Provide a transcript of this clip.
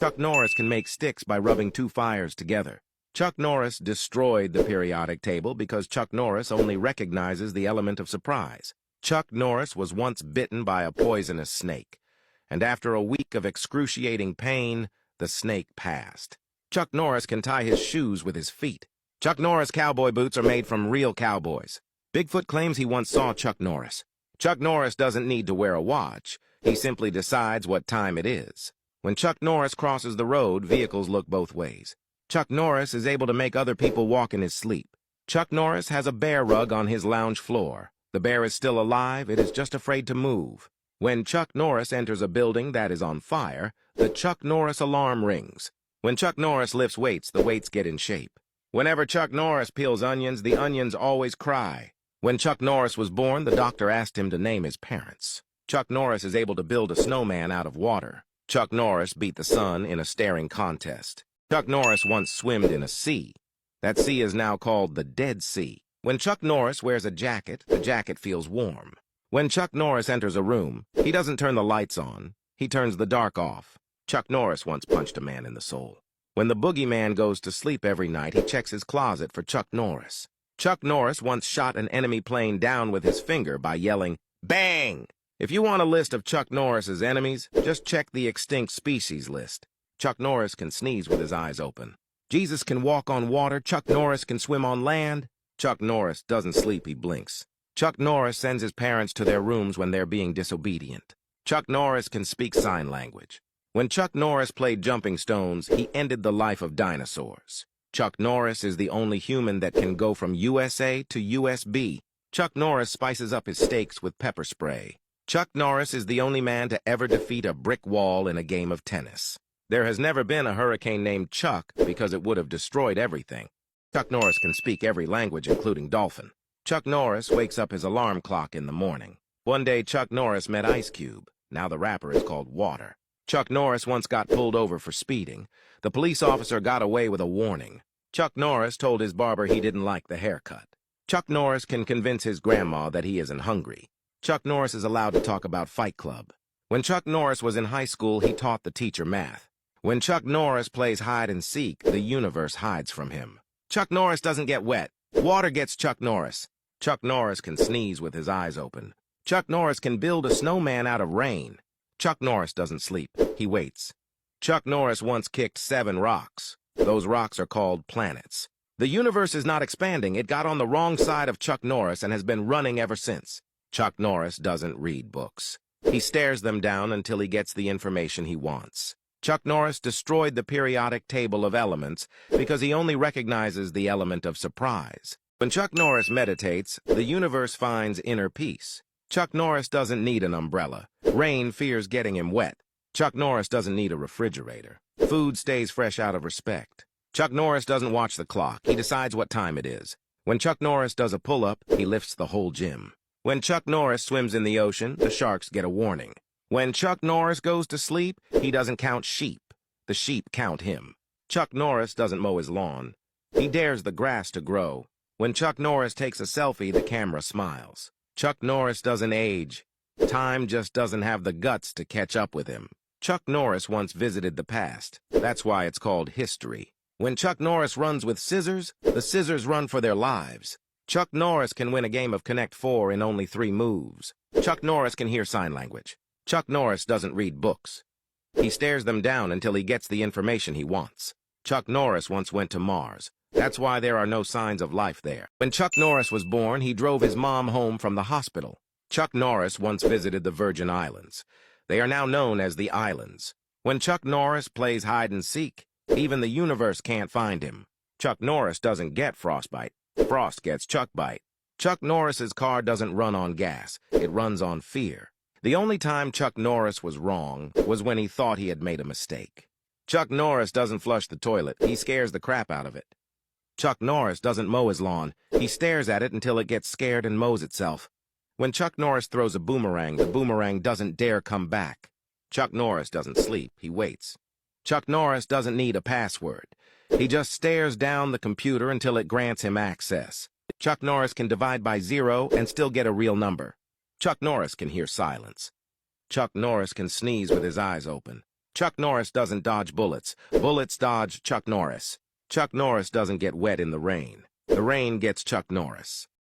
Chuck Norris can make sticks by rubbing two fires together. Chuck Norris destroyed the periodic table because Chuck Norris only recognizes the element of surprise. Chuck Norris was once bitten by a poisonous snake, and after a week of excruciating pain, the snake passed. Chuck Norris can tie his shoes with his feet. Chuck Norris cowboy boots are made from real cowboys. Bigfoot claims he once saw Chuck Norris. Chuck Norris doesn't need to wear a watch. He simply decides what time it is. When Chuck Norris crosses the road, vehicles look both ways. Chuck Norris is able to make other people walk in his sleep. Chuck Norris has a bear rug on his lounge floor. The bear is still alive, it is just afraid to move. When Chuck Norris enters a building that is on fire, the Chuck Norris alarm rings. When Chuck Norris lifts weights, the weights get in shape. Whenever Chuck Norris peels onions, the onions always cry. When Chuck Norris was born, the doctor asked him to name his parents. Chuck Norris is able to build a snowman out of water. Chuck Norris beat the sun in a staring contest. Chuck Norris once swam in a sea. That sea is now called the Dead Sea. When Chuck Norris wears a jacket, the jacket feels warm. When Chuck Norris enters a room, he doesn't turn the lights on. He turns the dark off. Chuck Norris once punched a man in the soul. When the boogeyman goes to sleep every night, he checks his closet for Chuck Norris. Chuck Norris once shot an enemy plane down with his finger by yelling, "Bang!" If you want a list of Chuck Norris's enemies, just check the extinct species list. Chuck Norris can sneeze with his eyes open. Jesus can walk on water. Chuck Norris can swim on land. Chuck Norris doesn't sleep, he blinks. Chuck Norris sends his parents to their rooms when they're being disobedient. Chuck Norris can speak sign language. When Chuck Norris played jumping stones, he ended the life of dinosaurs. Chuck Norris is the only human that can go from USA to USB. Chuck Norris spices up his steaks with pepper spray. Chuck Norris is the only man to ever defeat a brick wall in a game of tennis. There has never been a hurricane named Chuck because it would have destroyed everything. Chuck Norris can speak every language, including dolphin. Chuck Norris wakes up his alarm clock in the morning. One day, Chuck Norris met Ice Cube. Now the rapper is called Water. Chuck Norris once got pulled over for speeding. The police officer got away with a warning. Chuck Norris told his barber he didn't like the haircut. Chuck Norris can convince his grandma that he isn't hungry. Chuck Norris is allowed to talk about Fight Club. When Chuck Norris was in high school, he taught the teacher math. When Chuck Norris plays hide and seek, the universe hides from him. Chuck Norris doesn't get wet. Water gets Chuck Norris. Chuck Norris can sneeze with his eyes open. Chuck Norris can build a snowman out of rain. Chuck Norris doesn't sleep. He waits. Chuck Norris once kicked 7 rocks. Those rocks are called planets. The universe is not expanding. It got on the wrong side of Chuck Norris and has been running ever since. Chuck Norris doesn't read books. He stares them down until he gets the information he wants. Chuck Norris destroyed the periodic table of elements because he only recognizes the element of surprise. When Chuck Norris meditates, the universe finds inner peace. Chuck Norris doesn't need an umbrella. Rain fears getting him wet. Chuck Norris doesn't need a refrigerator. Food stays fresh out of respect. Chuck Norris doesn't watch the clock. He decides what time it is. When Chuck Norris does a pull-up, he lifts the whole gym. When Chuck Norris swims in the ocean, the sharks get a warning. When Chuck Norris goes to sleep, he doesn't count sheep. The sheep count him. Chuck Norris doesn't mow his lawn. He dares the grass to grow. When Chuck Norris takes a selfie, the camera smiles. Chuck Norris doesn't age. Time just doesn't have the guts to catch up with him. Chuck Norris once visited the past. That's why it's called history. When Chuck Norris runs with scissors, the scissors run for their lives. Chuck Norris can win a game of Connect 4 in only 3 moves. Chuck Norris can hear sign language. Chuck Norris doesn't read books. He stares them down until he gets the information he wants. Chuck Norris once went to Mars. That's why there are no signs of life there. When Chuck Norris was born, he drove his mom home from the hospital. Chuck Norris once visited the Virgin Islands. They are now known as the Islands. When Chuck Norris plays hide and seek, even the universe can't find him. Chuck Norris doesn't get frostbite. Frost gets Chuck bite. Chuck Norris's car doesn't run on gas. It runs on fear. The only time Chuck Norris was wrong was when he thought he had made a mistake. Chuck Norris doesn't flush the toilet. He scares the crap out of it. Chuck Norris doesn't mow his lawn. He stares at it until it gets scared and mows itself. When Chuck Norris throws a boomerang, the boomerang doesn't dare come back. Chuck Norris doesn't sleep. He waits. Chuck Norris doesn't need a password. He just stares down the computer until it grants him access. Chuck Norris can divide by 0 and still get a real number. Chuck Norris can hear silence. Chuck Norris can sneeze with his eyes open. Chuck Norris doesn't dodge bullets. Bullets dodge Chuck Norris. Chuck Norris doesn't get wet in the rain. The rain gets Chuck Norris.